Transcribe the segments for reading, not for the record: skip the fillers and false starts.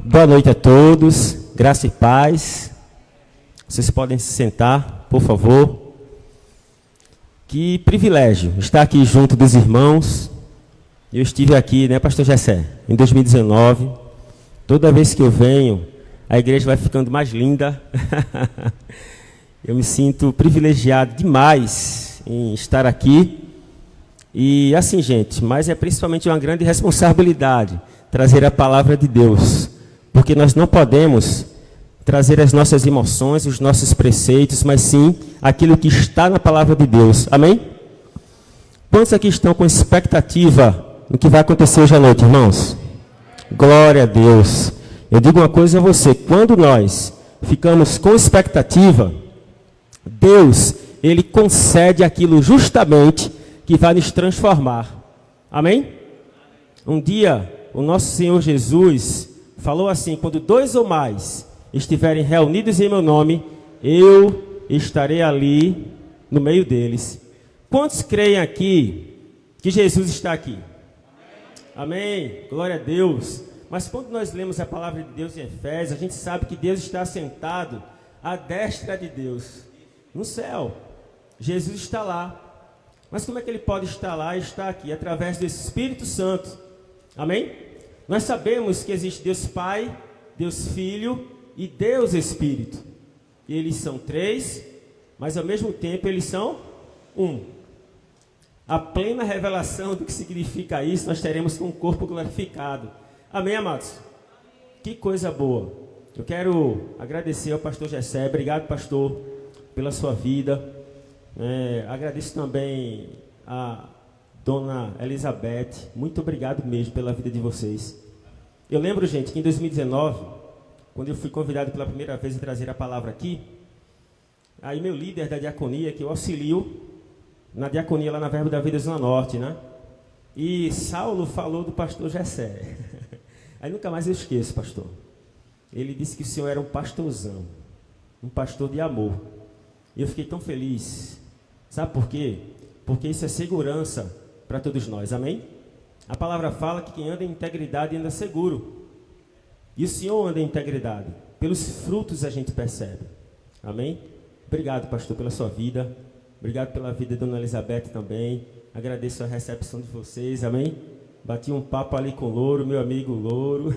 Boa noite a todos, graça e paz. Vocês podem se sentar, por favor. Que privilégio estar aqui junto dos irmãos. Eu estive aqui, né, pastor Gessé, em 2019. Toda vez que eu venho, a igreja vai ficando mais linda. Eu me sinto privilegiado demais em estar aqui. E assim, gente, mas é principalmente uma grande responsabilidade trazer a palavra de Deus. Porque nós não podemos trazer as nossas emoções, os nossos preceitos, mas sim aquilo que está na palavra de Deus. Amém? Quantos aqui estão com expectativa no que vai acontecer hoje à noite, irmãos? Glória a Deus. Eu digo uma coisa a você, quando nós ficamos com expectativa, Deus, Ele concede aquilo justamente que vai nos transformar. Amém? Um dia, o nosso Senhor Jesus falou assim: quando 2 ou mais estiverem reunidos em meu nome, eu estarei ali no meio deles. Quantos creem aqui que Jesus está aqui? Amém. Glória a Deus. Mas quando nós lemos a palavra de Deus em Efésios, a gente sabe que Deus está sentado à destra de Deus, no céu. Jesus está lá. Mas como é que Ele pode estar lá e estar aqui? Através do Espírito Santo. Amém? Nós sabemos que existe Deus Pai, Deus Filho e Deus Espírito. E eles são 3, mas ao mesmo tempo eles são 1. A plena revelação do que significa isso, nós teremos com o corpo glorificado. Amém, amados? Que coisa boa. Eu quero agradecer ao pastor Gessé. Obrigado, pastor, pela sua vida. Agradeço também a Dona Elizabeth, muito obrigado mesmo pela vida de vocês. Eu lembro, gente, que em 2019, quando eu fui convidado pela primeira vez a trazer a palavra aqui, aí meu líder da diaconia, que eu auxilio na diaconia lá na Verbo da Vida Zona Norte, né? E Saulo falou do pastor Gessé. Aí nunca mais eu esqueço, pastor. Ele disse que o senhor era um pastorzão, um pastor de amor. E eu fiquei tão feliz. Sabe por quê? Porque isso é segurança para todos nós, amém? A palavra fala que quem anda em integridade anda seguro. E o Senhor anda em integridade. Pelos frutos a gente percebe, amém? Obrigado, pastor, pela sua vida. Obrigado pela vida da Dona Elizabeth também. Agradeço a recepção de vocês, amém? Bati um papo ali com o Louro, meu amigo Louro.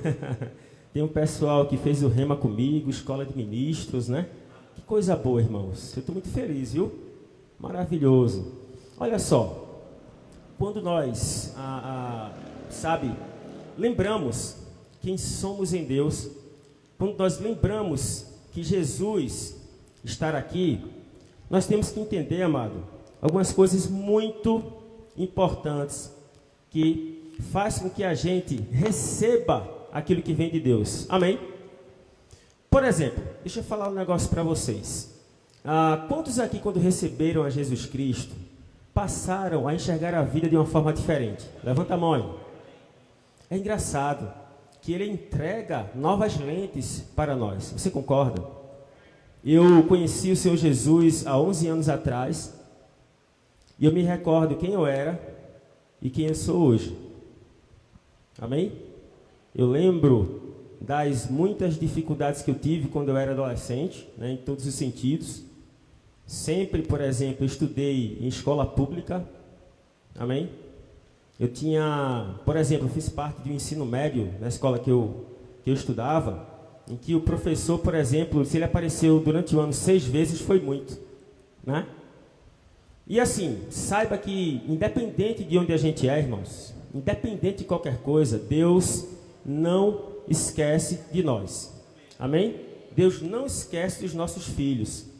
Tem um pessoal que fez o rema comigo, escola de ministros, né? Que coisa boa, irmãos. Eu estou muito feliz, viu? Maravilhoso. Olha só. Quando nós, lembramos quem somos em Deus, quando nós lembramos que Jesus está aqui, nós temos que entender, amado, algumas coisas muito importantes que fazem com que a gente receba aquilo que vem de Deus. Amém? Por exemplo, deixa eu falar um negócio para vocês. Quantos aqui, quando receberam a Jesus Cristo, passaram a enxergar a vida de uma forma diferente? Levanta a mão. É engraçado que Ele entrega novas lentes para nós. Você concorda? Eu conheci o Senhor Jesus há 11 anos atrás. E eu me recordo quem eu era e quem eu sou hoje. Amém? Eu lembro das muitas dificuldades que eu tive quando eu era adolescente, né, em todos os sentidos. Sempre, por exemplo, eu estudei em escola pública. Amém? Eu tinha, por exemplo, eu fiz parte de um ensino médio na escola que eu estudava, em que o professor, por exemplo, se ele apareceu durante o ano 6 vezes, foi muito, né? E assim, saiba que, independente de onde a gente é, irmãos, independente de qualquer coisa, Deus não esquece de nós. Amém? Deus não esquece dos nossos filhos.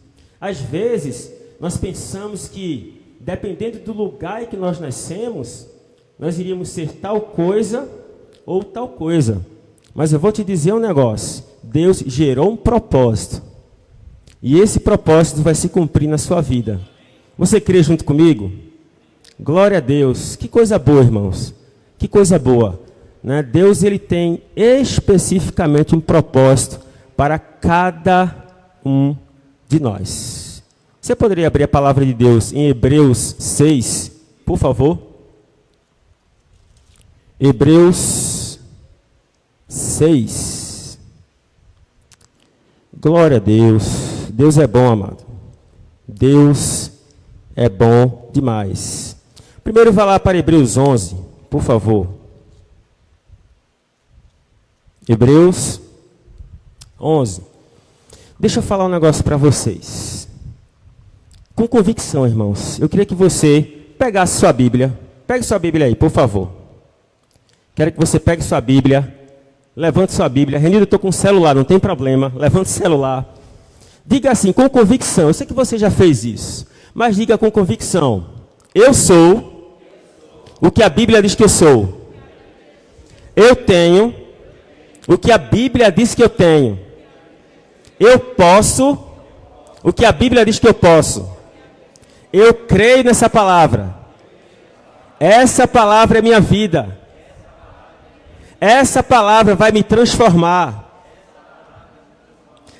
Às vezes, nós pensamos que, dependendo do lugar em que nós nascemos, nós iríamos ser tal coisa ou tal coisa. Mas eu vou te dizer um negócio. Deus gerou um propósito. E esse propósito vai se cumprir na sua vida. Você crê junto comigo? Glória a Deus. Que coisa boa, irmãos. Que coisa boa. Né? Deus, Ele tem especificamente um propósito para cada um de nós. Você poderia abrir a palavra de Deus em Hebreus 6, por favor? Hebreus 6. Glória a Deus. Deus é bom, amado. Deus é bom demais. Primeiro vá lá para Hebreus 11, por favor. Hebreus 11. Deixa eu falar um negócio para vocês. Com convicção, irmãos. Eu queria que você pegasse sua Bíblia. Pegue sua Bíblia aí, por favor. Quero que você pegue sua Bíblia. Levante sua Bíblia. Renildo, eu estou com o celular, não tem problema. Levante o celular. Diga assim, com convicção. Eu sei que você já fez isso. Mas diga com convicção. Eu sou o que a Bíblia diz que eu sou. Eu tenho o que a Bíblia diz que eu tenho. Eu posso o que a Bíblia diz que eu posso. Eu creio nessa palavra. Essa palavra é minha vida. Essa palavra vai me transformar.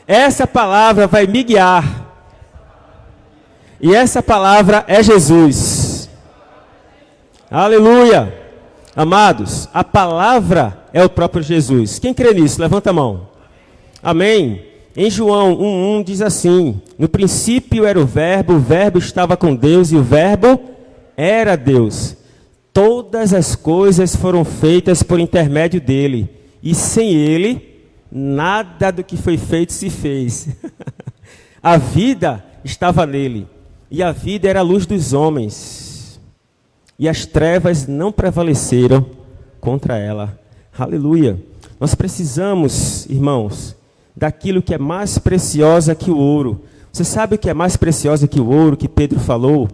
Essa palavra vai me guiar. E essa palavra é Jesus. Aleluia. Amados, a palavra é o próprio Jesus. Quem crê nisso? Levanta a mão. Amém. Em João 1:1 diz assim: no princípio era o Verbo estava com Deus e o Verbo era Deus. Todas as coisas foram feitas por intermédio dele, e sem ele, nada do que foi feito se fez. A vida estava nele, e a vida era a luz dos homens, e as trevas não prevaleceram contra ela. Aleluia. Nós precisamos, irmãos, daquilo que é mais preciosa que o ouro. Você sabe o que é mais preciosa que o ouro, que Pedro falou?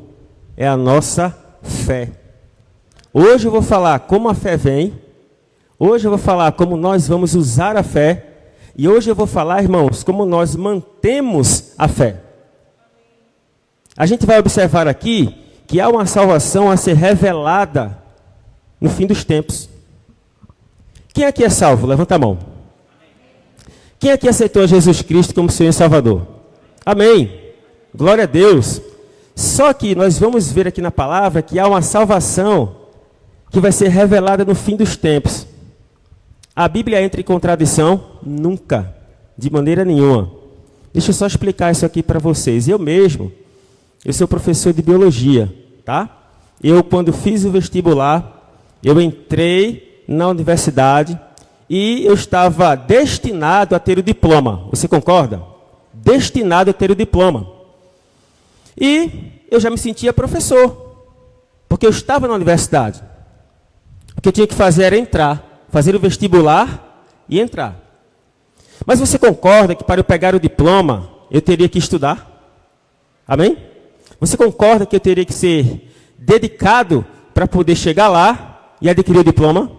É a nossa fé. Hoje eu vou falar como a fé vem. Hoje eu vou falar como nós vamos usar a fé. E hoje eu vou falar, irmãos, como nós mantemos a fé. A gente vai observar aqui que há uma salvação a ser revelada no fim dos tempos. Quem aqui é salvo? Levanta a mão. Quem aqui aceitou Jesus Cristo como Senhor e Salvador? Amém. Glória a Deus. Só que nós vamos ver aqui na palavra que há uma salvação que vai ser revelada no fim dos tempos. A Bíblia entra em contradição? Nunca. De maneira nenhuma. Deixa eu só explicar isso aqui para vocês. Eu sou professor de biologia, tá? Eu, quando fiz o vestibular, eu entrei na universidade e eu estava destinado a ter o diploma. Você concorda? Destinado a ter o diploma. E eu já me sentia professor, porque eu estava na universidade. O que eu tinha que fazer era entrar, fazer o vestibular e entrar. Mas você concorda que para eu pegar o diploma, eu teria que estudar? Amém? Você concorda que eu teria que ser dedicado para poder chegar lá e adquirir o diploma?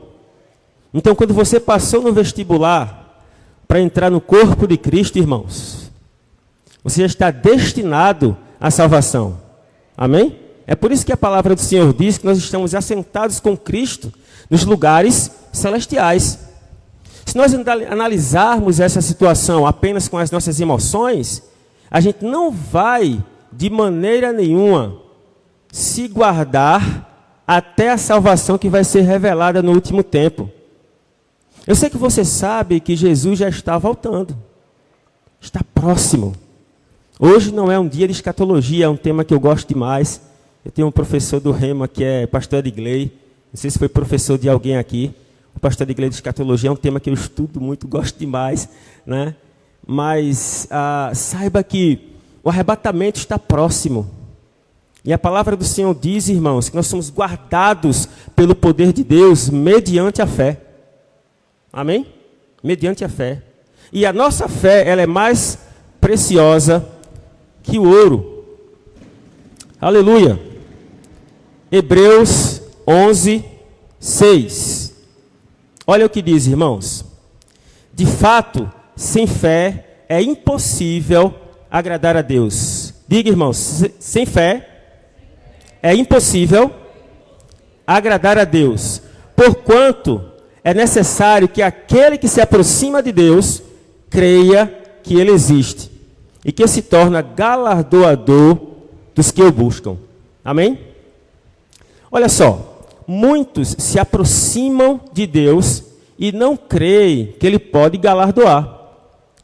Então, quando você passou no vestibular para entrar no corpo de Cristo, irmãos, você já está destinado à salvação. Amém? É por isso que a palavra do Senhor diz que nós estamos assentados com Cristo nos lugares celestiais. Se nós analisarmos essa situação apenas com as nossas emoções, a gente não vai, de maneira nenhuma, se guardar até a salvação que vai ser revelada no último tempo. Eu sei que você sabe que Jesus já está voltando. Está próximo. Hoje não é um dia de escatologia, é um tema que eu gosto demais. Eu tenho um professor do Rema que é pastor Edgley. Não sei se foi professor de alguém aqui. O pastor Edgley de escatologia é um tema que eu estudo muito, gosto demais, né? Mas saiba que o arrebatamento está próximo. E a palavra do Senhor diz, irmãos, que nós somos guardados pelo poder de Deus mediante a fé. Amém? Mediante a fé. E a nossa fé, ela é mais preciosa que o ouro. Aleluia. Hebreus 11, 6. Olha o que diz, irmãos. De fato, sem fé é impossível agradar a Deus. Diga, irmãos, sem fé é impossível agradar a Deus. Porquanto é necessário que aquele que se aproxima de Deus creia que Ele existe e que se torna galardoador dos que o buscam. Amém? Olha só, muitos se aproximam de Deus e não creem que Ele pode galardoar,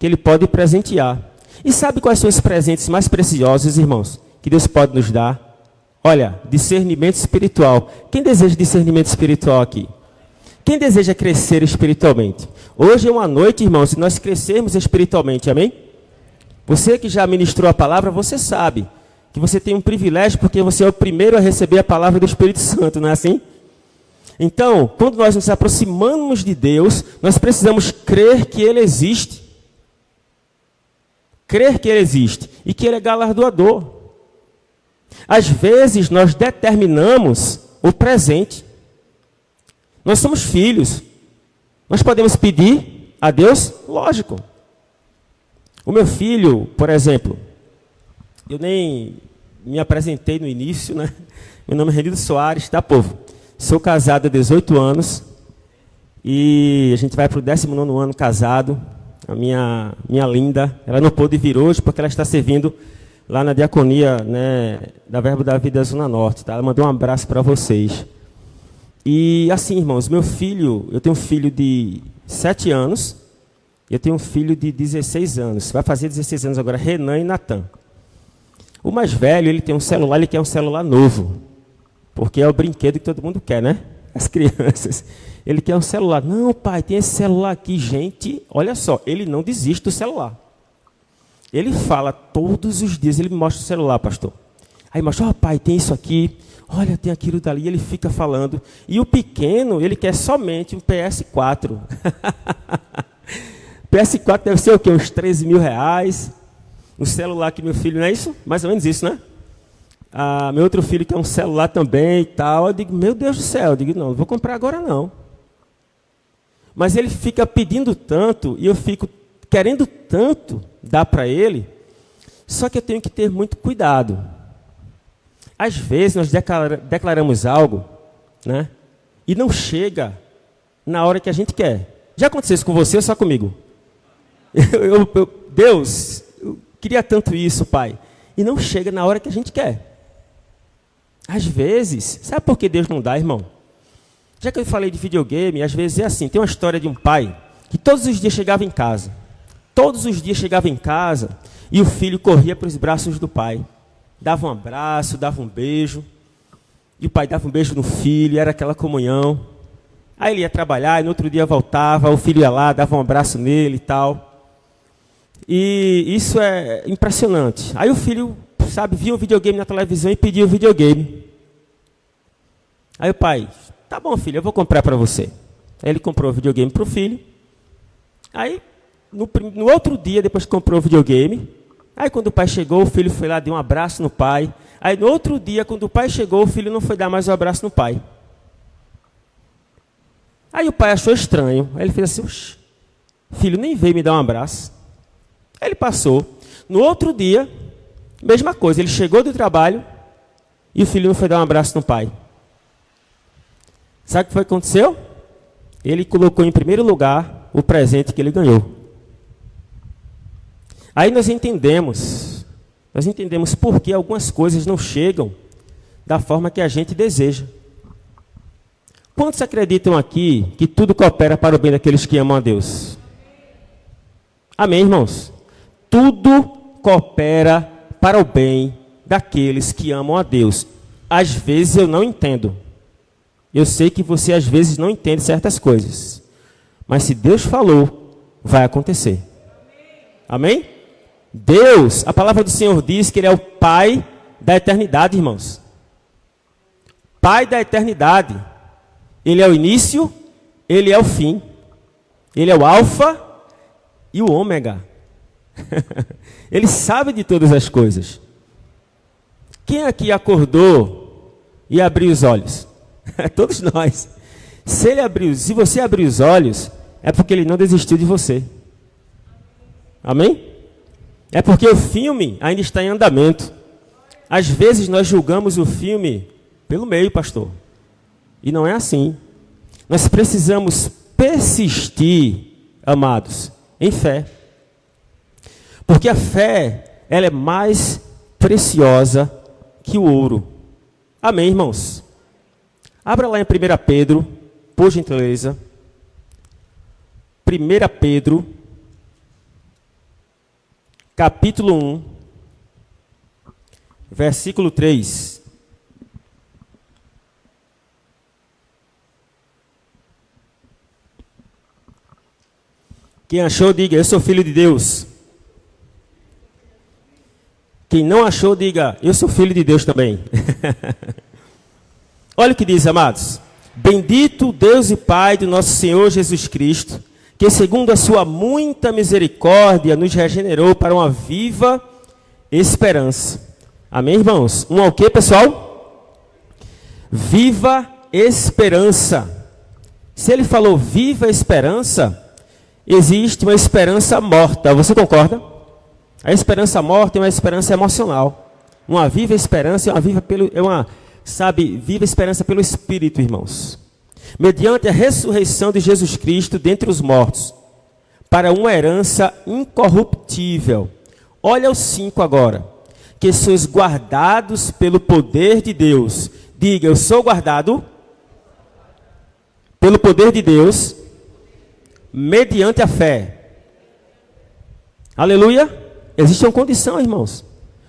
que Ele pode presentear. E sabe quais são os presentes mais preciosos, irmãos, que Deus pode nos dar? Olha, discernimento espiritual. Quem deseja discernimento espiritual aqui? Quem deseja crescer espiritualmente? Hoje é uma noite, irmãos, se nós crescermos espiritualmente, amém? Você que já ministrou a palavra, você sabe que você tem um privilégio porque você é o primeiro a receber a palavra do Espírito Santo, não é assim? Então, quando nós nos aproximamos de Deus, nós precisamos crer que Ele existe. Crer que Ele existe e que Ele é galardoador. Às vezes, nós determinamos o presente. Nós somos filhos. Nós podemos pedir a Deus? Lógico. O meu filho, por exemplo, eu nem me apresentei no início, né? Meu nome é Renildo Soares, tá, povo? Sou casado há 18 anos e a gente vai para o 19º ano casado. A minha linda, ela não pôde vir hoje porque ela está servindo lá na diaconia, né, da Verbo da Vida Zona Norte, tá? Ela mandou um abraço para vocês. E assim, irmãos, meu filho, eu tenho um filho de 7 anos, eu tenho um filho de 16 anos, vai fazer 16 anos agora, Renan e Natan. O mais velho, ele tem um celular, ele quer um celular novo, porque é o brinquedo que todo mundo quer, né? As crianças. Ele quer um celular. Não, pai, tem esse celular aqui. Gente, olha só, ele não desiste do celular. Ele fala todos os dias, ele me mostra o celular, pastor. Aí mostra, ó, pai, tem isso aqui, olha, tem aquilo dali, ele fica falando. E o pequeno, ele quer somente um PS4. PS4 deve ser o quê? Uns 13 mil reais. O celular que meu filho, não é isso? Mais ou menos isso, né? Meu outro filho quer um celular também e tal. Eu digo, meu Deus do céu. Eu digo, não vou comprar agora não. Mas ele fica pedindo tanto e eu fico querendo tanto dar para ele, só que eu tenho que ter muito cuidado. Às vezes nós declaramos algo, né? E não chega na hora que a gente quer. Já aconteceu isso com você ou só comigo? Deus, eu queria tanto isso, pai. E não chega na hora que a gente quer. Às vezes, sabe por que Deus não dá, irmão? Já que eu falei de videogame, às vezes é assim, tem uma história de um pai que todos os dias chegava em casa. Todos os dias chegava em casa e o filho corria para os braços do pai. Dava um abraço, dava um beijo. E o pai dava um beijo no filho, era aquela comunhão. Aí ele ia trabalhar e no outro dia voltava, o filho ia lá, dava um abraço nele e tal. E isso é impressionante. Aí o filho, sabe, via um videogame na televisão e pedia o videogame. Aí o pai, tá bom, filho, eu vou comprar para você. Aí ele comprou o videogame para o filho. Aí, no outro dia, depois que comprou o videogame, aí quando o pai chegou, o filho foi lá, deu um abraço no pai. Aí no outro dia, quando o pai chegou, o filho não foi dar mais um abraço no pai. Aí o pai achou estranho. Aí ele fez assim, oxe, filho nem veio me dar um abraço. Aí ele passou. No outro dia, mesma coisa, ele chegou do trabalho e o filho não foi dar um abraço no pai. Sabe o que foi que aconteceu? Ele colocou em primeiro lugar o presente que ele ganhou. Aí nós entendemos por que algumas coisas não chegam da forma que a gente deseja. Quantos acreditam aqui que tudo coopera para o bem daqueles que amam a Deus? Amém, irmãos? Tudo coopera para o bem daqueles que amam a Deus. Às vezes eu não entendo. Eu sei que você às vezes não entende certas coisas. Mas se Deus falou, vai acontecer. Amém? Deus, a palavra do Senhor diz que Ele é o Pai da eternidade, irmãos. Pai da eternidade. Ele é o início, Ele é o fim. Ele é o alfa e o ômega. Ele sabe de todas as coisas. Quem aqui acordou e abriu os olhos? Todos nós. Se você abrir os olhos, é porque Ele não desistiu de você. Amém? É porque o filme ainda está em andamento. Às vezes nós julgamos o filme pelo meio, pastor. E não é assim. Nós precisamos persistir, amados, em fé. Porque a fé, ela é mais preciosa que o ouro. Amém, irmãos? Abra lá em 1 Pedro, por gentileza. 1 Pedro, capítulo 1, versículo 3. Quem achou, diga, eu sou filho de Deus. Quem não achou, diga, eu sou filho de Deus também. Olha o que diz, amados. Bendito Deus e Pai do nosso Senhor Jesus Cristo, que segundo a sua muita misericórdia nos regenerou para uma viva esperança. Amém, irmãos? Um ao quê, pessoal? Viva esperança. Se ele falou viva esperança, existe uma esperança morta. Você concorda? A esperança morta é uma esperança emocional. Uma viva esperança é viva esperança pelo Espírito, irmãos. Mediante a ressurreição de Jesus Cristo dentre os mortos, para uma herança incorruptível. Olha o 5 agora. Que sois guardados pelo poder de Deus. Diga, eu sou guardado pelo poder de Deus, mediante a fé. Aleluia. Existe uma condição, irmãos.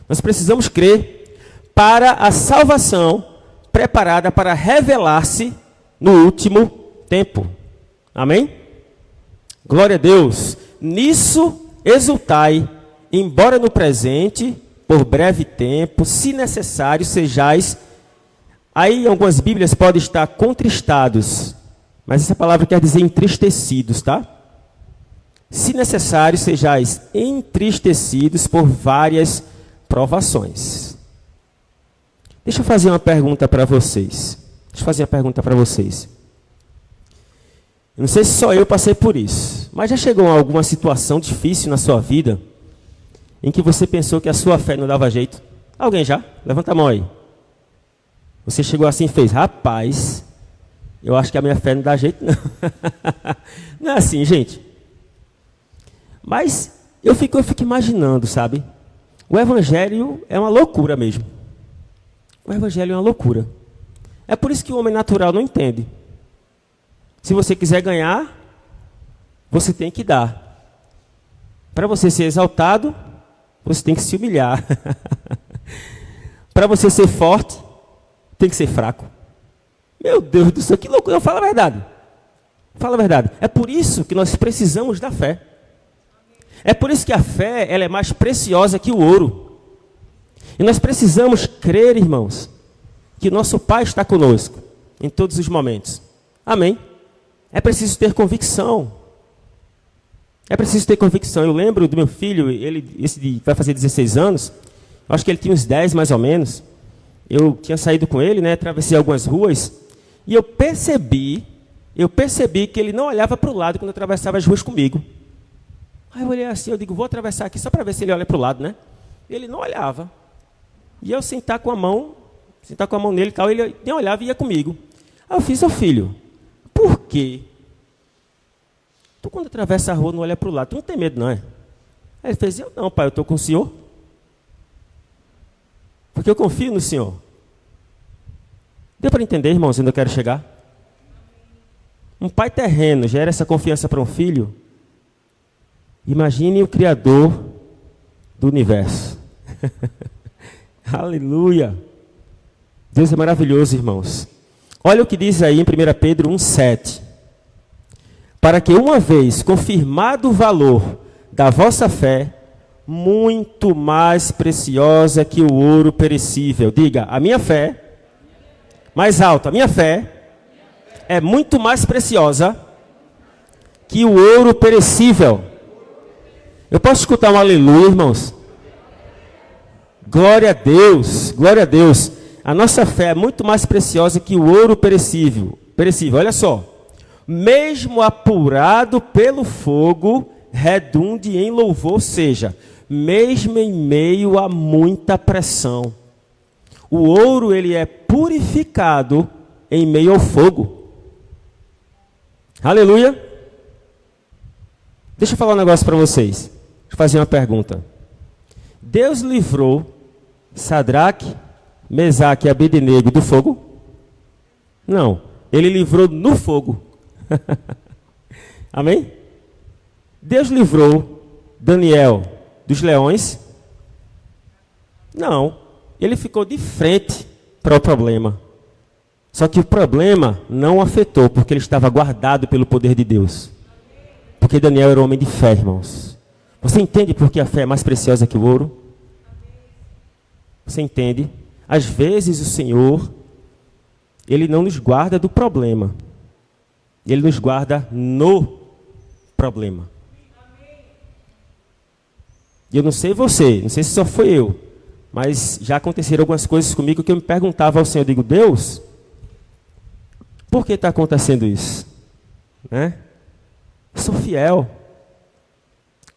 Nós precisamos crer para a salvação preparada para revelar-se no último tempo. Amém? Glória a Deus. Nisso exultai, embora no presente, por breve tempo, se necessário, sejais. Aí, em algumas Bíblias pode estar contristados, mas essa palavra quer dizer entristecidos, tá? Se necessário, sejais entristecidos por várias provações. Deixa eu fazer uma pergunta para vocês. Eu não sei se só eu passei por isso, mas já chegou a alguma situação difícil na sua vida em que você pensou que a sua fé não dava jeito? Alguém já? Levanta a mão aí. Você chegou assim e fez, rapaz, eu acho que a minha fé não dá jeito não. Não é assim, gente. Mas eu fico imaginando, sabe? O evangelho é uma loucura mesmo. O evangelho é uma loucura. É por isso que o homem natural não entende. Se você quiser ganhar, você tem que dar. Para você ser exaltado, você tem que se humilhar. Para você ser forte, tem que ser fraco. Meu Deus do céu, que loucura. Fala a verdade. Fala a verdade. É por isso que nós precisamos da fé. É por isso que a fé ela é mais preciosa que o ouro. E nós precisamos crer, irmãos, que o nosso Pai está conosco em todos os momentos. Amém? É preciso ter convicção. É preciso ter convicção. Eu lembro do meu filho, esse vai fazer 16 anos, acho que ele tinha uns 10 mais ou menos. Eu tinha saído com ele, atravessei algumas ruas, e eu percebi que ele não olhava para o lado quando atravessava as ruas comigo. Aí eu olhei assim, eu digo, vou atravessar aqui só para ver se ele olha para o lado, né? Ele não olhava. E eu sentar com a mão nele e tal, ele nem olhava e ia comigo. Aí eu fiz, filho, por quê? Tu quando atravessa a rua não olha para o lado, tu não tem medo não, é? Aí ele fez, eu não, pai, eu estou com o senhor. Porque eu confio no senhor. Deu para entender, irmãos, onde eu quero chegar? Um pai terreno gera essa confiança para um filho. Imagine o Criador do universo. Aleluia. Deus é maravilhoso, irmãos. Olha o que diz aí em 1 Pedro 1,7. Para que uma vez confirmado o valor da vossa fé, muito mais preciosa que o ouro perecível. Diga, a minha fé, mais alto, a minha fé é muito mais preciosa que o ouro perecível. Eu posso escutar um aleluia, irmãos? Glória a Deus, glória a Deus. A nossa fé é muito mais preciosa que o ouro perecível. Olha só. Mesmo apurado pelo fogo, redunde em louvor, ou seja, mesmo em meio a muita pressão. O ouro, ele é purificado em meio ao fogo. Aleluia. Deixa eu falar um negócio para vocês. Deixa eu fazer uma pergunta. Deus livrou Sadraque, Mesaque e Abednego do fogo? Não. Ele livrou no fogo. Amém? Deus livrou Daniel dos leões? Não. Ele ficou de frente para o problema. Só que o problema não o afetou, porque ele estava guardado pelo poder de Deus. Porque Daniel era um homem de fé, irmãos. Você entende por que a fé é mais preciosa que o ouro? Você entende? Às vezes o Senhor, Ele não nos guarda do problema. Ele nos guarda no problema. E eu não sei você, não sei se só foi eu, mas já aconteceram algumas coisas comigo que eu me perguntava ao Senhor, eu digo, Deus, por que está acontecendo isso? Né? Eu sou fiel.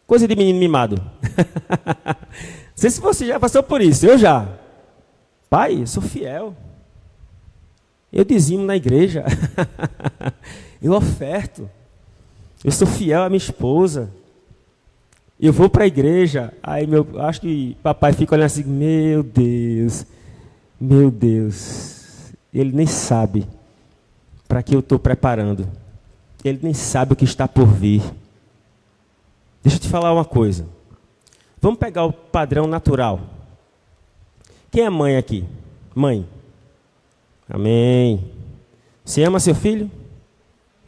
Coisa de menino mimado. Não sei se você já passou por isso, eu já. Pai, eu sou fiel. Eu dizimo na igreja. Eu oferto. Eu sou fiel à minha esposa. Eu vou para a igreja. Aí acho que papai fica olhando assim, meu Deus. Ele nem sabe para que eu estou preparando. Ele nem sabe o que está por vir. Deixa eu te falar uma coisa. Vamos pegar o padrão natural. Quem é mãe aqui? Mãe. Amém. Você ama seu filho?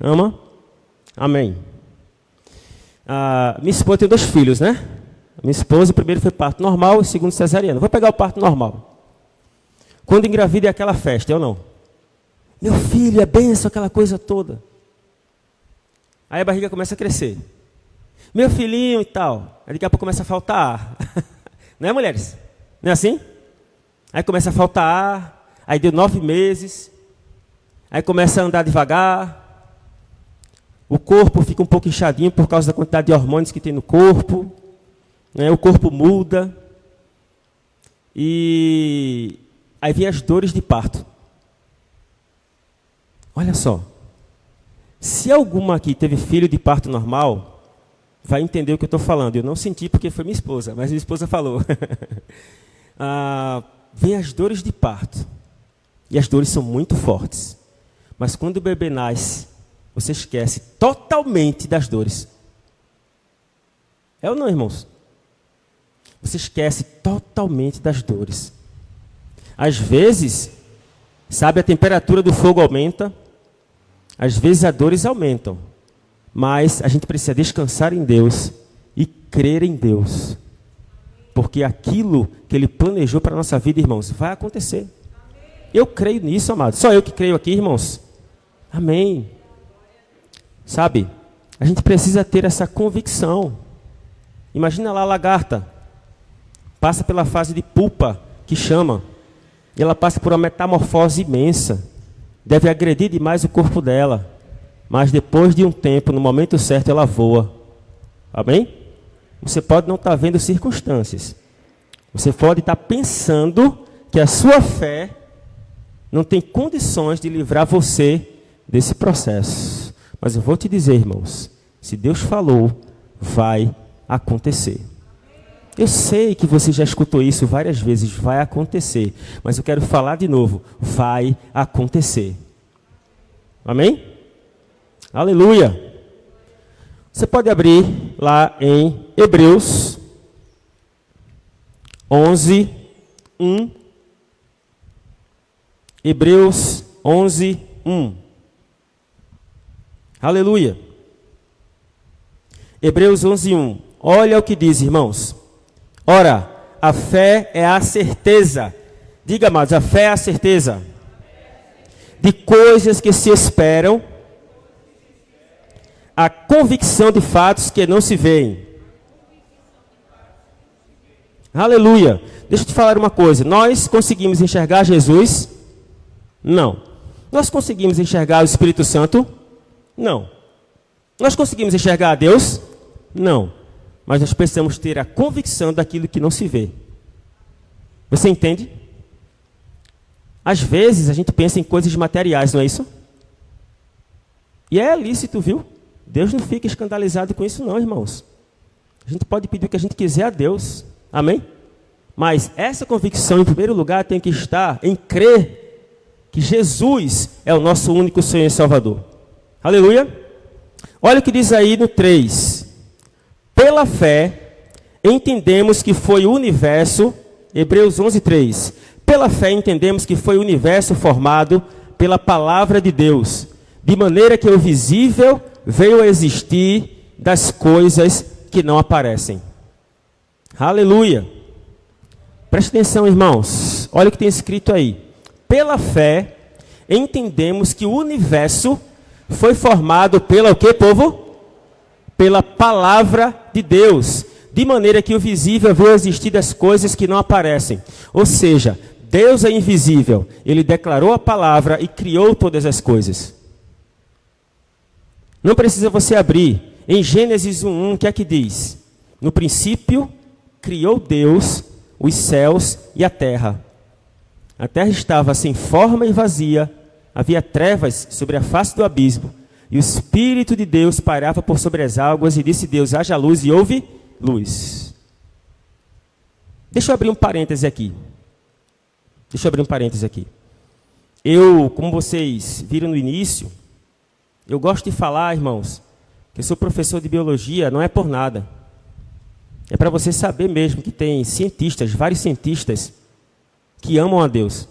Ama? Amém. Minha esposa tem 2 filhos, né? Minha esposa, o primeiro foi parto normal, o segundo cesariano. Vou pegar o parto normal. Quando engravida é aquela festa, eu não. Meu filho, é benção, aquela coisa toda. Aí a barriga começa a crescer. Meu filhinho e tal. Aí daqui a pouco começa a faltar ar. Não é, mulheres? Não é assim? Aí começa a faltar ar. Aí deu 9 meses. Aí começa a andar devagar. O corpo fica um pouco inchadinho por causa da quantidade de hormônios que tem no corpo. Né? O corpo muda. E aí vem as dores de parto. Olha só. Se alguma aqui teve filho de parto normal, vai entender o que eu estou falando. Eu não senti porque foi minha esposa, mas minha esposa falou. Vem as dores de parto. E as dores são muito fortes. Mas quando o bebê nasce, você esquece totalmente das dores. É ou não, irmãos? Você esquece totalmente das dores. Às vezes, sabe, a temperatura do fogo aumenta. Às vezes as dores aumentam. Mas a gente precisa descansar em Deus e crer em Deus. Porque aquilo que Ele planejou para a nossa vida, irmãos, vai acontecer. Eu creio nisso, amados. Só eu que creio aqui, irmãos. Amém. Sabe, a gente precisa ter essa convicção. Imagina lá a lagarta. Passa pela fase de pupa, que chama. E ela passa por uma metamorfose imensa. Deve agredir demais o corpo dela. Mas depois de um tempo, no momento certo, ela voa. Amém? Você pode não estar vendo circunstâncias. Você pode estar pensando que a sua fé não tem condições de livrar você desse processo. Mas eu vou te dizer, irmãos, se Deus falou, vai acontecer. Eu sei que você já escutou isso várias vezes, vai acontecer. Mas eu quero falar de novo, vai acontecer. Amém? Aleluia! Você pode abrir lá em Hebreus 11, 1. Hebreus 11, 1. Aleluia! Hebreus 11, 1. Olha o que diz, irmãos. Ora, a fé é a certeza. Diga, amados, a fé é a certeza de coisas que se esperam, a convicção de fatos que não se veem. Aleluia. Deixa eu te falar uma coisa. Nós conseguimos enxergar Jesus? Não. Nós conseguimos enxergar o Espírito Santo? Não. Nós conseguimos enxergar a Deus? Não. Mas nós precisamos ter a convicção daquilo que não se vê. Você entende? Às vezes a gente pensa em coisas materiais, não é isso? E é lícito, viu? Deus não fica escandalizado com isso não, irmãos. A gente pode pedir o que a gente quiser a Deus. Amém? Mas essa convicção, em primeiro lugar, tem que estar em crer que Jesus é o nosso único Senhor e Salvador. Aleluia? Olha o que diz aí no 3. Pela fé, entendemos que foi o universo, Hebreus 11:3. Pela fé entendemos que foi o universo formado pela palavra de Deus, de maneira que o visível veio a existir das coisas que não aparecem. Aleluia! Preste atenção, irmãos. Olha o que tem escrito aí. Pela fé entendemos que o universo foi formado pela o quê, povo? Pela palavra de Deus, de maneira que o visível veio a existir das coisas que não aparecem. Ou seja, Deus é invisível. Ele declarou a palavra e criou todas as coisas. Não precisa você abrir. Em Gênesis 1:1, o que é que diz? No princípio, criou Deus os céus e a terra. A terra estava sem forma e vazia. Havia trevas sobre a face do abismo. E o Espírito de Deus pairava por sobre as águas. E disse Deus, haja luz, e houve luz. Deixa eu abrir um parêntese aqui. Eu, como vocês viram no início, eu gosto de falar, irmãos, que eu sou professor de biologia, não é por nada. É para você saber mesmo que tem cientistas, vários cientistas, que amam a Deus.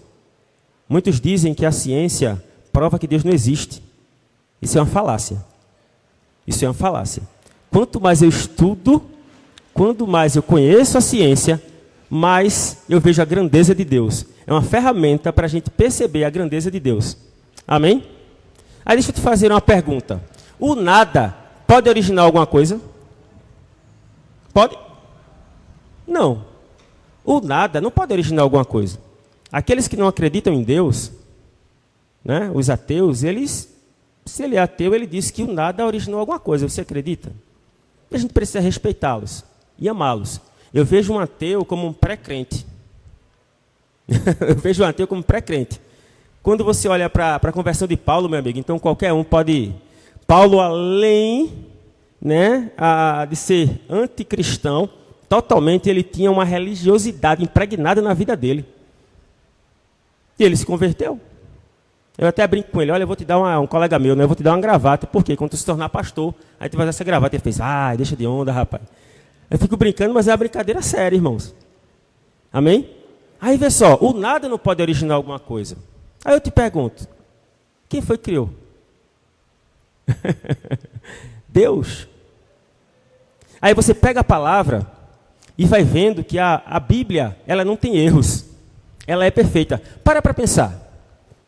Muitos dizem que a ciência prova que Deus não existe. Isso é uma falácia. Quanto mais eu estudo, quanto mais eu conheço a ciência, mais eu vejo a grandeza de Deus. É uma ferramenta para a gente perceber a grandeza de Deus. Amém? Aí deixa eu te fazer uma pergunta. O nada pode originar alguma coisa? Pode? Não. O nada não pode originar alguma coisa. Aqueles que não acreditam em Deus, né, os ateus, se ele é ateu, ele diz que o nada originou alguma coisa. Você acredita? A gente precisa respeitá-los e amá-los. Eu vejo um ateu como um pré-crente. Quando você olha para a conversão de Paulo, meu amigo, então qualquer um pode... Paulo, além, né, de ser anticristão, totalmente ele tinha uma religiosidade impregnada na vida dele. E ele se converteu. Eu até brinco com ele, olha, eu vou te dar um colega meu, né, eu vou te dar uma gravata, porque quando tu se tornar pastor, aí tu vai dar essa gravata. Ele fez, deixa de onda, rapaz. Eu fico brincando, mas é uma brincadeira séria, irmãos. Amém? Aí vê só, o nada não pode originar alguma coisa. Aí eu te pergunto, quem foi que criou? Deus. Aí você pega a palavra e vai vendo que a Bíblia, ela não tem erros. Ela é perfeita. Para pensar.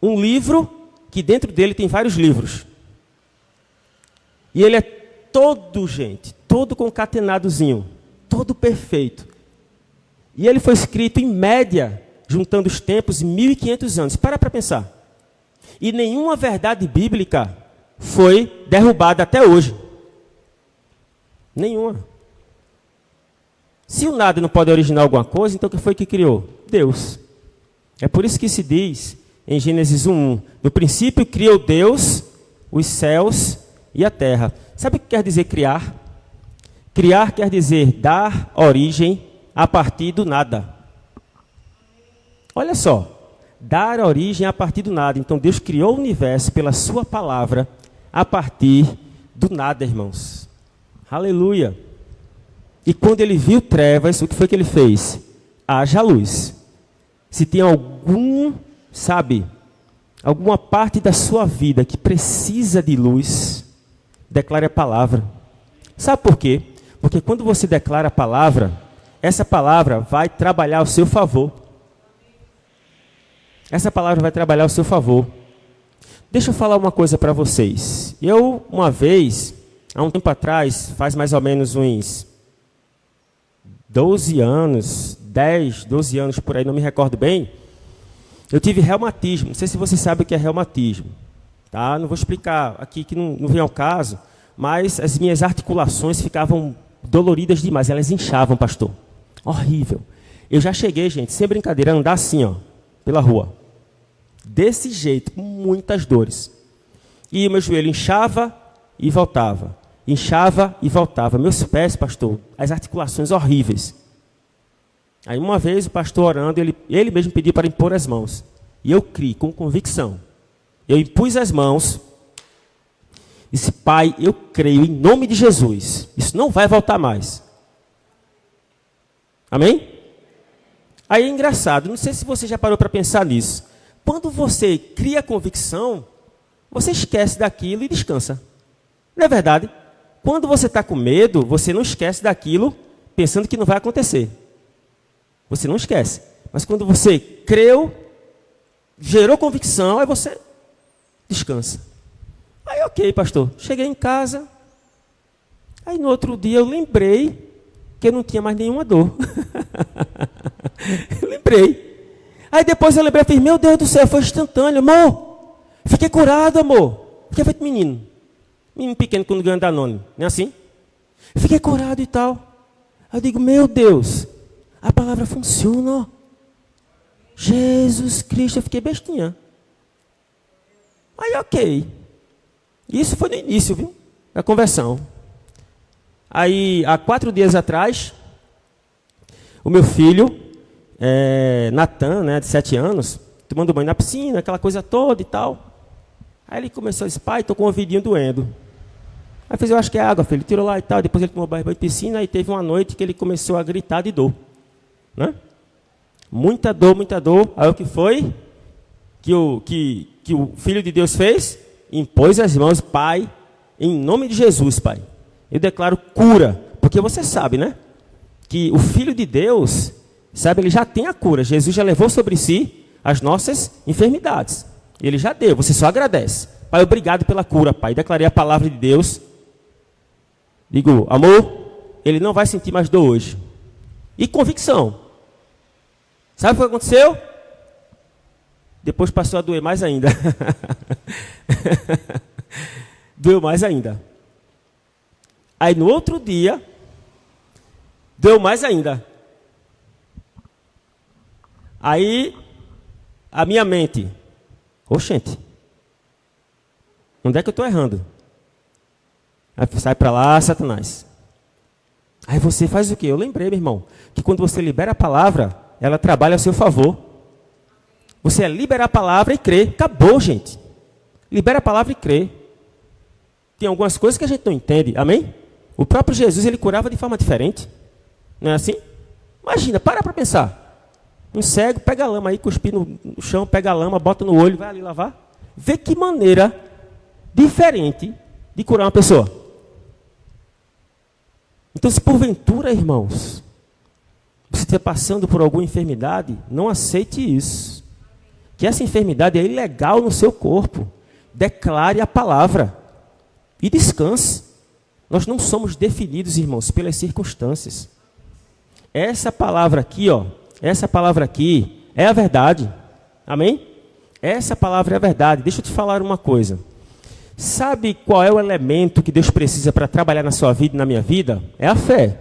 Um livro que dentro dele tem vários livros. E ele é todo concatenadozinho, todo perfeito. E ele foi escrito em média, juntando os tempos, 1.500 anos. Para pensar. E nenhuma verdade bíblica foi derrubada até hoje. Nenhuma. Se o nada não pode originar alguma coisa, então o que foi que criou? Deus. É por isso que se diz em Gênesis 1:1, no princípio criou Deus os céus e a terra. Sabe o que quer dizer criar? Criar quer dizer dar origem a partir do nada. Olha só, dar origem a partir do nada. Então Deus criou o universo pela sua palavra a partir do nada, irmãos. Aleluia. E quando ele viu trevas, o que foi que ele fez? Haja luz. Se tem alguma parte da sua vida que precisa de luz, declare a palavra. Sabe por quê? Porque quando você declara a palavra, essa palavra vai trabalhar ao seu favor. Deixa eu falar uma coisa para vocês. Eu, uma vez, há um tempo atrás, faz mais ou menos uns 12 anos, 10, 12 anos por aí, não me recordo bem, eu tive reumatismo. Não sei se você sabe o que é reumatismo. Tá? Não vou explicar aqui, que não vem ao caso, mas as minhas articulações ficavam doloridas demais, elas inchavam, pastor. Horrível. Eu já cheguei, gente, sem brincadeira, a andar assim, ó, pela rua. Desse jeito, com muitas dores. E o meu joelho inchava e voltava. Inchava e voltava. Meus pés, pastor, as articulações horríveis. Aí uma vez o pastor orando, ele mesmo pediu para impor as mãos. E eu criei com convicção. Eu impus as mãos. Disse, Pai, eu creio em nome de Jesus. Isso não vai voltar mais. Amém? Aí é engraçado, não sei se você já parou para pensar nisso. Quando você cria convicção, você esquece daquilo e descansa. Não é verdade? Quando você está com medo, você não esquece daquilo pensando que não vai acontecer. Você não esquece. Mas quando você creu, gerou convicção, aí você descansa. Aí ok, pastor, cheguei em casa, aí no outro dia eu lembrei que eu não tinha mais nenhuma dor. Eu lembrei. Aí depois eu lembrei, meu Deus do céu, foi instantâneo, amor. Fiquei curado, amor. Fiquei feito menino. Menino pequeno quando ganha Danone, não é assim? Fiquei curado e tal. Aí eu digo, meu Deus, a palavra funciona, ó. Jesus Cristo, eu fiquei bestinha. Aí ok. Isso foi no início, viu? Da conversão. Aí, há 4 dias atrás, o meu filho, Natan, né, de 7 anos, tomando banho na piscina, aquela coisa toda e tal. Aí ele começou a dizer, pai, estou com o ouvidinho doendo. Aí eu fiz, eu acho que é água, filho. Tirou lá e tal. Depois ele tomou banho de piscina e teve uma noite que ele começou a gritar de dor. Né? Muita dor, muita dor. Aí o que foi que o Filho de Deus fez? Impôs as mãos, pai, em nome de Jesus, pai. Eu declaro cura, porque você sabe, né? Que o Filho de Deus, sabe, ele já tem a cura. Jesus já levou sobre si as nossas enfermidades. Ele já deu, você só agradece. Pai, obrigado pela cura, pai. Declarei a palavra de Deus. Digo, amor, ele não vai sentir mais dor hoje. E convicção. Sabe o que aconteceu? Depois passou a doer mais ainda. Doeu mais ainda. Aí no outro dia, doeu mais ainda. Aí, a minha mente, oxente, onde é que eu estou errando? Aí sai para lá, Satanás. Aí você faz o quê? Eu lembrei, meu irmão, que quando você libera a palavra, ela trabalha a seu favor. Você é liberar a palavra e crer. Acabou, gente. Libera a palavra e crê. Tem algumas coisas que a gente não entende, amém? O próprio Jesus, ele curava de forma diferente. Não é assim? Imagina, para pensar. Um cego pega a lama aí, cuspe no chão, pega a lama, bota no olho, vai ali lavar. Vê que maneira diferente de curar uma pessoa. Então, se porventura, irmãos, você estiver passando por alguma enfermidade, não aceite isso. Que essa enfermidade é ilegal no seu corpo. Declare a palavra e descanse. Nós não somos definidos, irmãos, pelas circunstâncias. Essa palavra aqui, ó, essa palavra aqui é a verdade. Amém? Essa palavra é a verdade. Deixa eu te falar uma coisa. Sabe qual é o elemento que Deus precisa para trabalhar na sua vida e na minha vida? É a fé.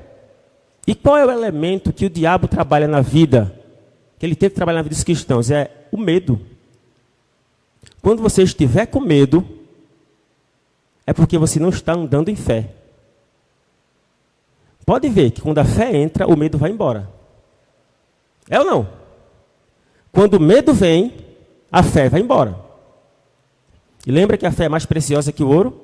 E qual é o elemento que o diabo trabalha na vida, que ele teve que trabalhar na vida dos cristãos? É o medo. Quando você estiver com medo, é porque você não está andando em fé. Pode ver que quando a fé entra, o medo vai embora. É ou não? Quando o medo vem, a fé vai embora. E lembra que a fé é mais preciosa que o ouro?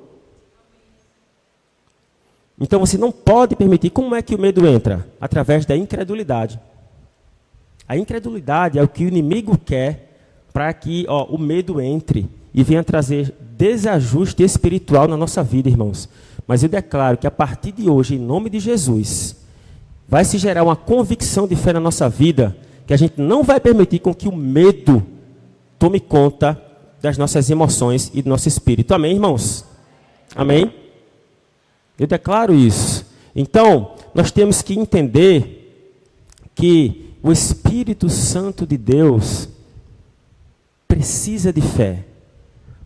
Então você não pode permitir. Como é que o medo entra? Através da incredulidade. A incredulidade é o que o inimigo quer para que o medo entre e venha trazer desajuste espiritual na nossa vida, irmãos. Mas eu declaro que a partir de hoje, em nome de Jesus, vai se gerar uma convicção de fé na nossa vida, que a gente não vai permitir com que o medo tome conta das nossas emoções e do nosso espírito. Amém, irmãos? Amém? Eu declaro isso. Então, nós temos que entender que o Espírito Santo de Deus precisa de fé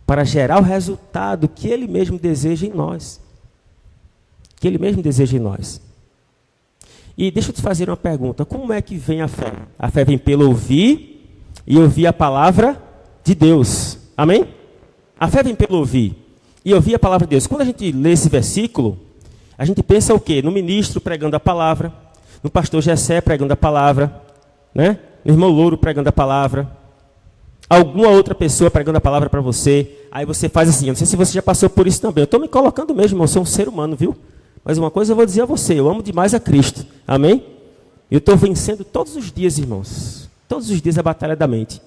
para gerar o resultado que Ele mesmo deseja em nós. Que Ele mesmo deseja em nós. E deixa eu te fazer uma pergunta. Como é que vem a fé? A fé vem pelo ouvir e ouvir a palavra de Deus. Amém? A fé vem pelo ouvir e ouvir a palavra de Deus. Quando a gente lê esse versículo, a gente pensa o quê? No ministro pregando a palavra, no pastor Jessé pregando a palavra, né? No irmão Louro pregando a palavra, alguma outra pessoa pregando a palavra para você. Aí você faz assim, eu não sei se você já passou por isso também. Eu estou me colocando mesmo, eu sou um ser humano, viu? Mas uma coisa eu vou dizer a você, eu amo demais a Cristo. Amém? Eu estou vencendo todos os dias, irmãos. Todos os dias a batalha da mente.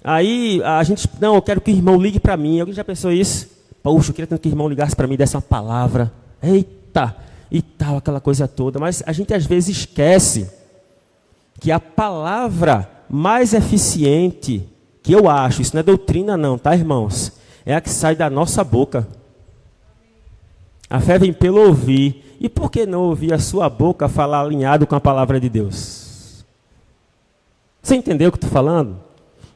Aí a gente, não, eu quero que o irmão ligue para mim. Alguém já pensou isso? Poxa, eu queria tanto que o irmão ligasse para mim e desse uma palavra. Eita, e tal, aquela coisa toda. Mas a gente às vezes esquece que a palavra mais eficiente, que eu acho, isso não é doutrina não, tá, irmãos? É a que sai da nossa boca. A fé vem pelo ouvir. E por que não ouvir a sua boca falar alinhado com a palavra de Deus? Você entendeu o que eu estou falando?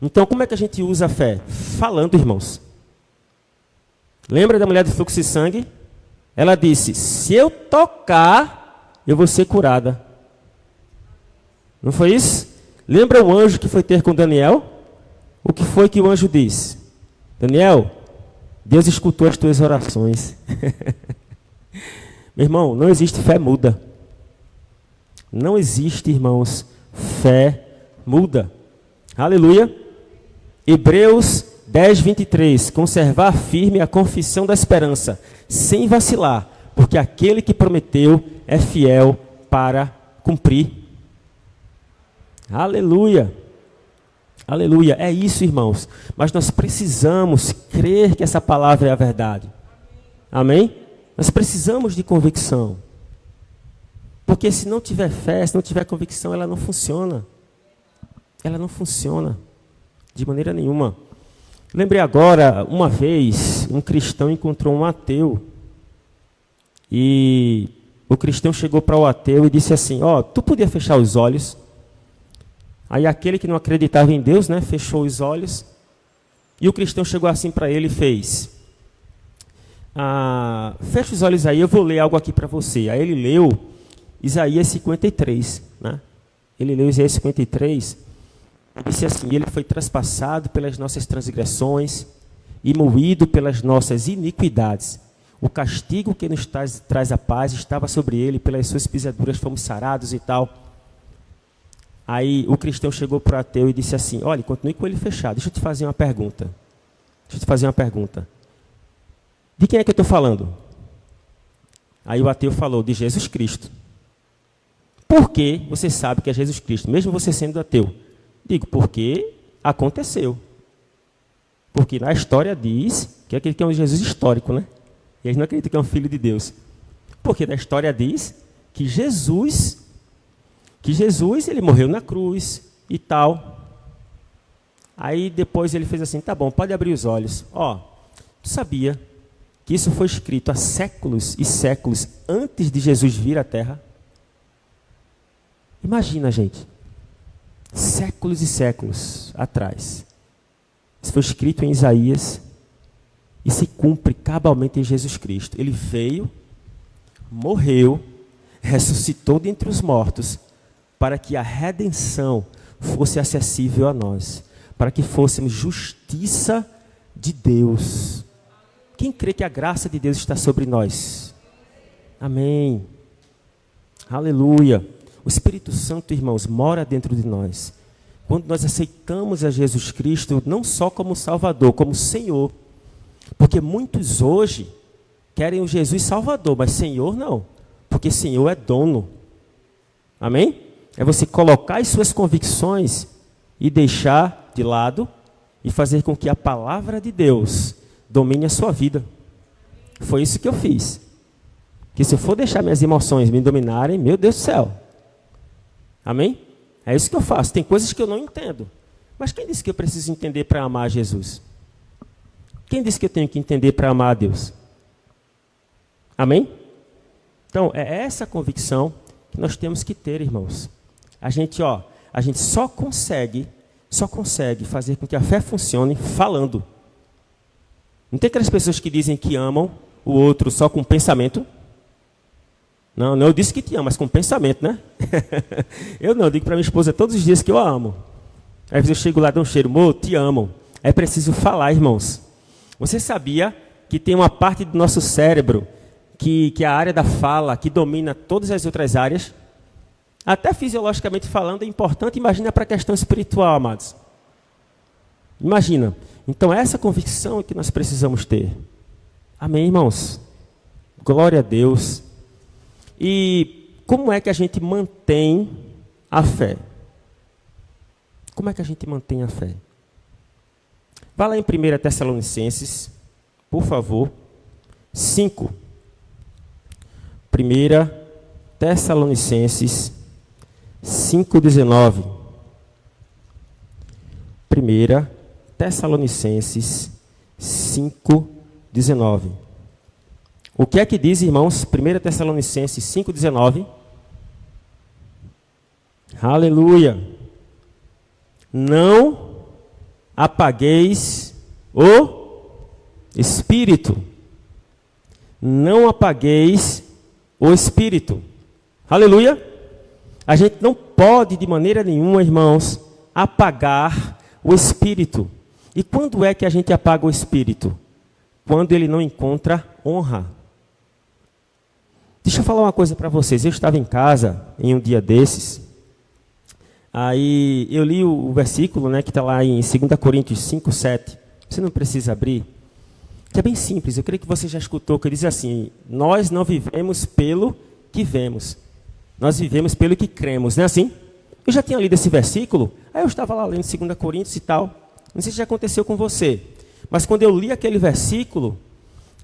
Então, como é que a gente usa a fé? Falando, irmãos. Lembra da mulher do fluxo de sangue? Ela disse, se eu tocar, eu vou ser curada. Não foi isso? Lembra o anjo que foi ter com Daniel? O que foi que o anjo disse? Daniel, Deus escutou as tuas orações. Meu irmão, não existe fé muda. Não existe, irmãos, fé muda. Aleluia. Hebreus 10, 23. Conservar firme a confissão da esperança, sem vacilar, porque aquele que prometeu é fiel para cumprir. Aleluia. Aleluia. É isso, irmãos. Mas nós precisamos crer que essa palavra é a verdade. Amém? Nós precisamos de convicção. Porque se não tiver fé, se não tiver convicção, ela não funciona. Ela não funciona de maneira nenhuma. Lembrei agora, uma vez, um cristão encontrou um ateu. E o cristão chegou para o ateu e disse assim, ó, tu podia fechar os olhos? Aí aquele que não acreditava em Deus, né, fechou os olhos. E o cristão chegou assim para ele e fez, fecha os olhos aí, eu vou ler algo aqui para você. Aí ele leu Isaías 53, né? Ele leu Isaías 53, disse assim, ele foi traspassado pelas nossas transgressões e moído pelas nossas iniquidades. O castigo que nos traz a paz estava sobre ele, pelas suas pisaduras fomos sarados e tal. Aí o cristão chegou para o ateu e disse assim, olha, continue com ele fechado, deixa eu te fazer uma pergunta. De quem é que eu estou falando? Aí o ateu falou, de Jesus Cristo. Por que você sabe que é Jesus Cristo, mesmo você sendo ateu? Digo, porque aconteceu. Porque na história diz que aquele que é um Jesus histórico, né? E eles não acreditam que é um filho de Deus. Porque na história diz que Jesus ele morreu na cruz e tal. Aí depois ele fez assim, tá bom, pode abrir os olhos. Ó, tu sabia que isso foi escrito há séculos e séculos antes de Jesus vir à Terra? Imagina, gente. Séculos e séculos atrás. Isso foi escrito em Isaías e se cumpre cabalmente em Jesus Cristo. Ele veio, morreu, ressuscitou dentre os mortos, para que a redenção fosse acessível a nós, para que fôssemos justiça de Deus. Quem crê que a graça de Deus está sobre nós? Amém. Aleluia. O Espírito Santo, irmãos, mora dentro de nós. Quando nós aceitamos a Jesus Cristo, não só como Salvador, como Senhor. Porque muitos hoje querem o Jesus Salvador, mas Senhor não. Porque Senhor é dono. Amém? É você colocar as suas convicções e deixar de lado e fazer com que a palavra de Deus domine a sua vida. Foi isso que eu fiz. Que se eu for deixar minhas emoções me dominarem, meu Deus do céu. Amém? É isso que eu faço. Tem coisas que eu não entendo. Mas quem disse que eu preciso entender para amar Jesus? Quem disse que eu tenho que entender para amar a Deus? Amém? Então, é essa convicção que nós temos que ter, irmãos. A gente só consegue fazer com que a fé funcione falando. Não tem aquelas pessoas que dizem que amam o outro só com pensamento? Não, eu disse que te amo, mas com pensamento, né? Eu digo para minha esposa todos os dias que eu a amo. Às vezes eu chego lá, dou um cheiro, amor, te amo. É preciso falar, irmãos. Você sabia que tem uma parte do nosso cérebro que é a área da fala, que domina todas as outras áreas? Até fisiologicamente falando é importante, imagina para a questão espiritual, amados. Imagina. Então essa convicção é que nós precisamos ter. Amém, irmãos? Glória a Deus. E como é que a gente mantém a fé? Como é que a gente mantém a fé? Vá lá em 1 Tessalonicenses, por favor, 5. 1 Tessalonicenses 5,19. 1 Tessalonicenses 5,19. O que é que diz, irmãos? 1 Tessalonicenses 5,19. Aleluia. Não apagueis o Espírito. Não apagueis o Espírito. Aleluia. A gente não pode de maneira nenhuma, irmãos, apagar o Espírito. E quando é que a gente apaga o Espírito? Quando ele não encontra honra. Deixa eu falar uma coisa para vocês. Eu estava em casa em um dia desses. Aí eu li o versículo, né, que está lá em 2 Coríntios 5:7. Você não precisa abrir. Que é bem simples. Eu creio que você já escutou, que diz assim: nós não vivemos pelo que vemos. Nós vivemos pelo que cremos. Não é assim? Eu já tinha lido esse versículo. Aí eu estava lá lendo 2 Coríntios e tal. Não sei se já aconteceu com você. Mas quando eu li aquele versículo,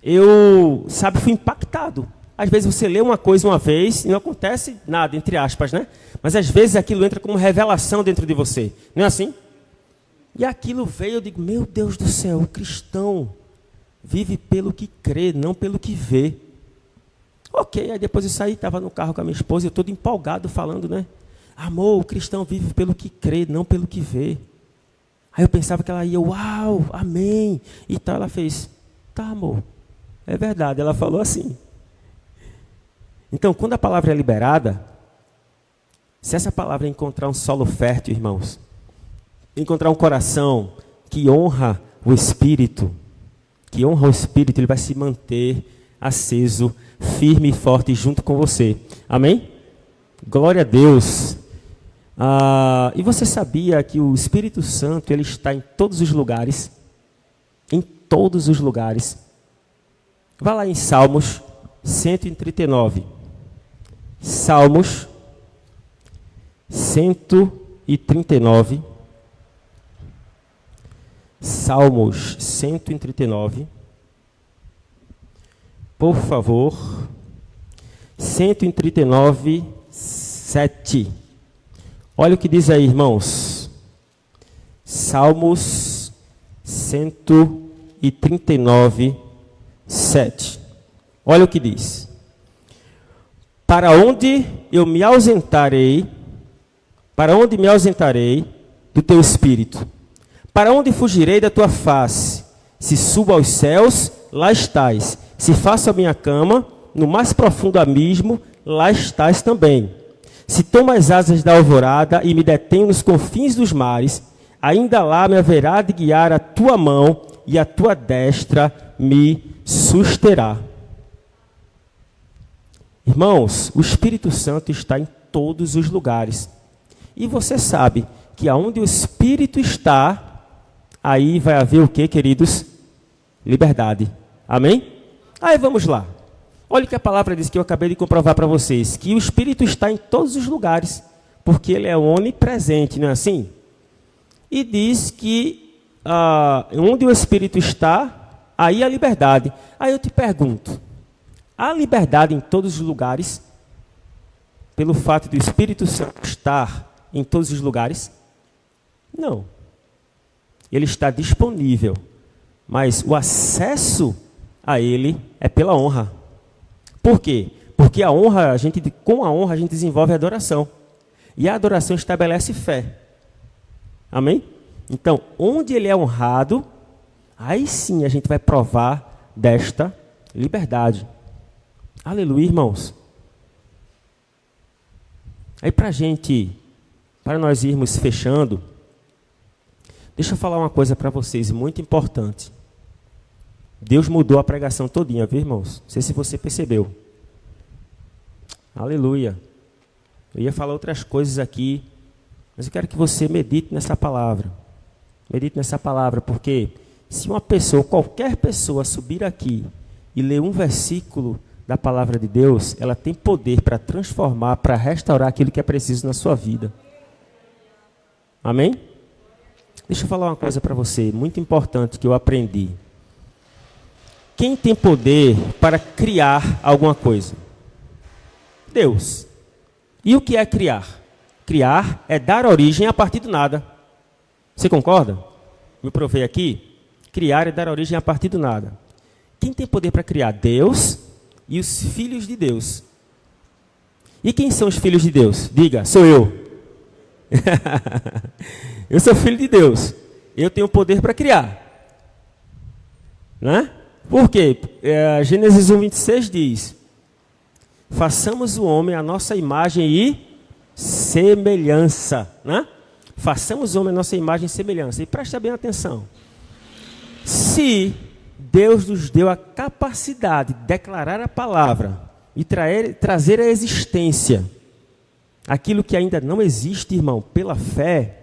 eu, fui impactado. Às vezes você lê uma coisa uma vez e não acontece nada, entre aspas, né? Mas às vezes aquilo entra como revelação dentro de você. Não é assim? E aquilo veio, eu digo, meu Deus do céu, o cristão vive pelo que crê, não pelo que vê. Ok, aí depois eu saí, estava no carro com a minha esposa, eu todo empolgado falando, né? Amor, o cristão vive pelo que crê, não pelo que vê. Aí eu pensava que ela ia, uau, amém. E tal, ela fez, tá, amor, é verdade, ela falou assim. Então, quando a palavra é liberada, se essa palavra encontrar um solo fértil, irmãos, encontrar um coração que honra o Espírito, ele vai se manter aceso, firme e forte junto com você. Amém? Glória a Deus. E você sabia que o Espírito Santo ele está em todos os lugares? Em todos os lugares. Vá lá em Salmos 139. Salmos 139. Salmos 139. Por favor. 139, 7. Olha o que diz aí, irmãos. Salmos 139, 7. Olha o que diz. Para onde me ausentarei do teu espírito? Para onde fugirei da tua face? Se subo aos céus, lá estás. Se faço a minha cama, no mais profundo abismo, lá estás também. Se tomo as asas da alvorada e me detenho nos confins dos mares, ainda lá me haverá de guiar a tua mão e a tua destra me susterá. Irmãos, o Espírito Santo está em todos os lugares. E você sabe que aonde o Espírito está, aí vai haver o que, queridos? Liberdade. Amém? Aí vamos lá. Olha o que a palavra diz que eu acabei de comprovar para vocês. Que o Espírito está em todos os lugares. Porque ele é onipresente, não é assim? E diz que onde o Espírito está, aí a liberdade. Aí eu te pergunto. Há liberdade em todos os lugares? Pelo fato do Espírito Santo estar em todos os lugares? Não. Ele está disponível. Mas o acesso a ele é pela honra. Por quê? Porque com a honra a gente desenvolve a adoração. E a adoração estabelece fé. Amém? Então, onde ele é honrado, aí sim a gente vai provar desta liberdade. Aleluia, irmãos. Aí para nós irmos fechando, deixa eu falar uma coisa para vocês, muito importante. Deus mudou a pregação todinha, viu, irmãos? Não sei se você percebeu. Aleluia. Eu ia falar outras coisas aqui, mas eu quero que você medite nessa palavra. Medite nessa palavra, porque se uma pessoa, qualquer pessoa, subir aqui e ler um versículo da palavra de Deus, ela tem poder para transformar, para restaurar aquilo que é preciso na sua vida. Amém? Deixa eu falar uma coisa para você, muito importante que eu aprendi. Quem tem poder para criar alguma coisa? Deus. E o que é criar? Criar é dar origem a partir do nada. Você concorda? Eu provei aqui. Criar é dar origem a partir do nada. Quem tem poder para criar? Deus e os filhos de Deus. E quem são os filhos de Deus? Diga, sou eu. Eu sou filho de Deus. Eu tenho poder para criar. Né? Por quê? Gênesis 1:26 diz: façamos o homem a nossa imagem e semelhança. Né? Façamos o homem a nossa imagem e semelhança. E presta bem atenção. Se Deus nos deu a capacidade de declarar a palavra e trazer à existência aquilo que ainda não existe, irmão, pela fé,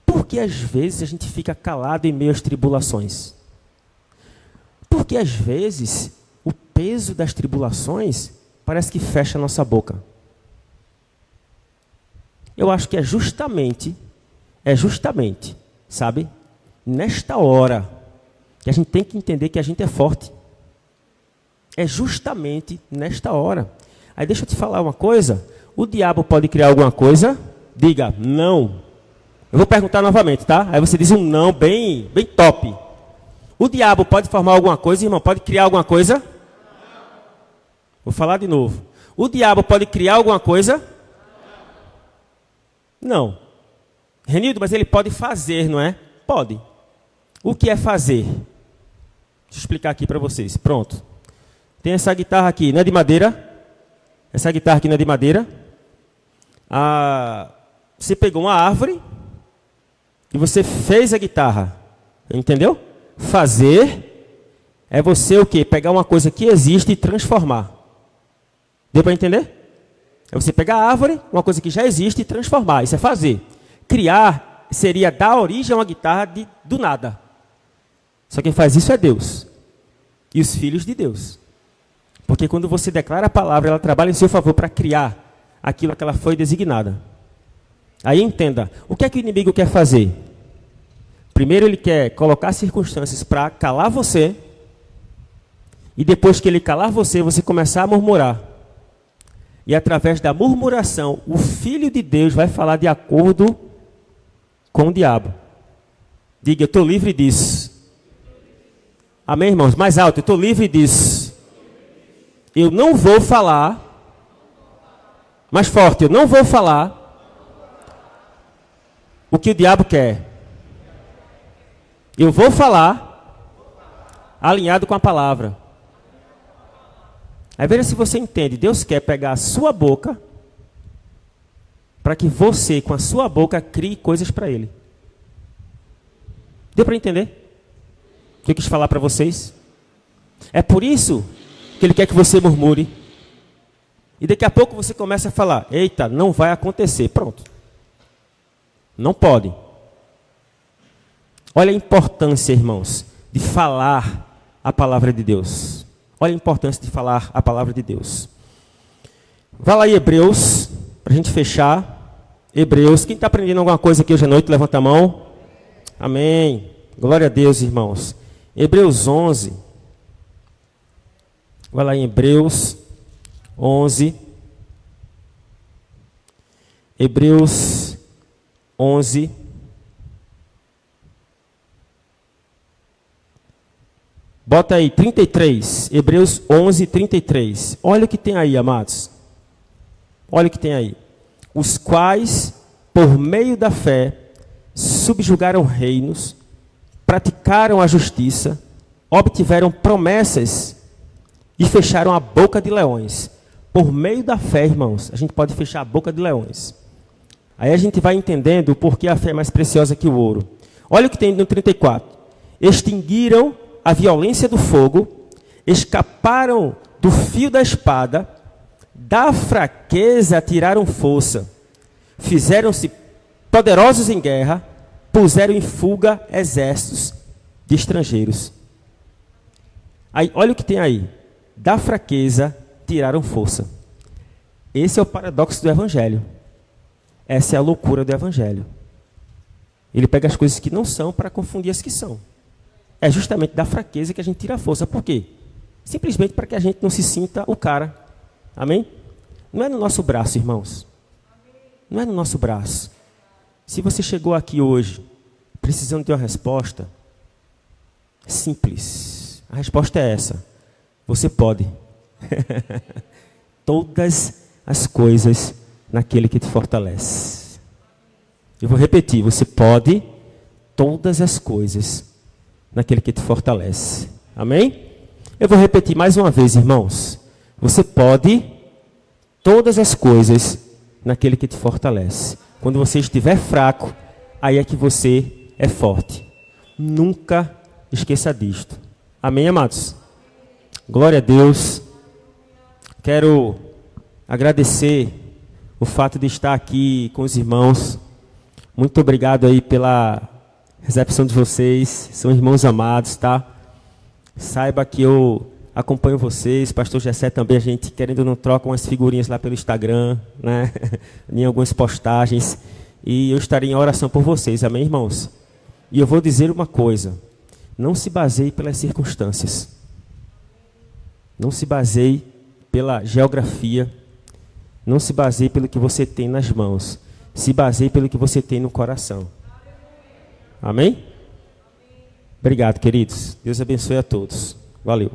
por que às vezes a gente fica calado em meio às tribulações? Porque às vezes o peso das tribulações parece que fecha a nossa boca. Eu acho que é justamente, sabe, nesta hora que a gente tem que entender que a gente é forte. É justamente nesta hora. Aí deixa eu te falar uma coisa. O diabo pode criar alguma coisa? Diga, não. Eu vou perguntar novamente, tá? Aí você diz um não bem top. O diabo pode formar alguma coisa, irmão? Pode criar alguma coisa? Vou falar de novo. O diabo pode criar alguma coisa? Não. Renildo, mas ele pode fazer, não é? Pode. O que é fazer? Deixa eu explicar aqui para vocês. Pronto. Tem essa guitarra aqui, não é de madeira? Essa guitarra aqui não é de madeira? Você pegou uma árvore e você fez a guitarra. Entendeu? Fazer é você o quê? Pegar uma coisa que existe e transformar. Deu para entender? É você pegar a árvore, uma coisa que já existe e transformar. Isso é fazer. Criar seria dar origem a uma guitarra do nada. Só quem faz isso é Deus. E os filhos de Deus. Porque quando você declara a palavra, ela trabalha em seu favor para criar aquilo que ela foi designada. Aí entenda, o que é que o inimigo quer fazer? Primeiro ele quer colocar circunstâncias para calar você. E depois que ele calar você, você começar a murmurar. E através da murmuração, o Filho de Deus vai falar de acordo com o diabo. Diga, eu estou livre disso. Amém, irmãos? Mais alto, eu estou livre disso. Eu não vou falar. Mais forte, eu não vou falar o que o diabo quer. Eu vou falar alinhado com a palavra. Aí veja se você entende. Deus quer pegar a sua boca para que você, com a sua boca, crie coisas para Ele. Deu para entender? O que eu quis falar para vocês? É por isso que Ele quer que você murmure. E daqui a pouco você começa a falar, eita, não vai acontecer. Pronto. Não pode. Olha a importância, irmãos, de falar a palavra de Deus. Olha a importância de falar a palavra de Deus. Vá lá em Hebreus, para a gente fechar. Hebreus. Quem está aprendendo alguma coisa aqui hoje à noite, levanta a mão. Amém. Glória a Deus, irmãos. Hebreus 11. Vai lá em Hebreus 11. Hebreus 11. Bota aí, 33. Hebreus 11, 33. Olha o que tem aí, amados. Olha o que tem aí. Os quais, por meio da fé, subjugaram reinos, praticaram a justiça, obtiveram promessas e fecharam a boca de leões. Por meio da fé, irmãos, a gente pode fechar a boca de leões. Aí a gente vai entendendo o porquê a fé é mais preciosa que o ouro. Olha o que tem no 34. Extinguiram a violência do fogo, escaparam do fio da espada, da fraqueza tiraram força, fizeram-se poderosos em guerra, puseram em fuga exércitos de estrangeiros. Aí, olha o que tem aí. Da fraqueza tiraram força. Esse é o paradoxo do Evangelho. Essa é a loucura do Evangelho. Ele pega as coisas que não são para confundir as que são. É justamente da fraqueza que a gente tira a força. Por quê? Simplesmente para que a gente não se sinta o cara. Amém? Não é no nosso braço, irmãos. Não é no nosso braço. Se você chegou aqui hoje precisando de uma resposta, simples. A resposta é essa. Você pode. Todas as coisas naquele que te fortalece. Eu vou repetir. Você pode todas as coisas naquele que te fortalece. Amém? Eu vou repetir mais uma vez, irmãos. Você pode todas as coisas naquele que te fortalece. Quando você estiver fraco, aí é que você é forte. Nunca esqueça disto. Amém, amados? Glória a Deus. Quero agradecer o fato de estar aqui com os irmãos. Muito obrigado aí pela recepção de vocês. São irmãos amados, tá? Saiba que eu acompanho vocês. Pastor Gessé também, a gente, querendo ou não, troca umas figurinhas lá pelo Instagram, né? Em algumas postagens. E eu estarei em oração por vocês. Amém, irmãos? E eu vou dizer uma coisa. Não se baseie pelas circunstâncias. Não se baseie pela geografia. Não se baseie pelo que você tem nas mãos. Se baseie pelo que você tem no coração. Amém? Obrigado, queridos. Deus abençoe a todos. Valeu.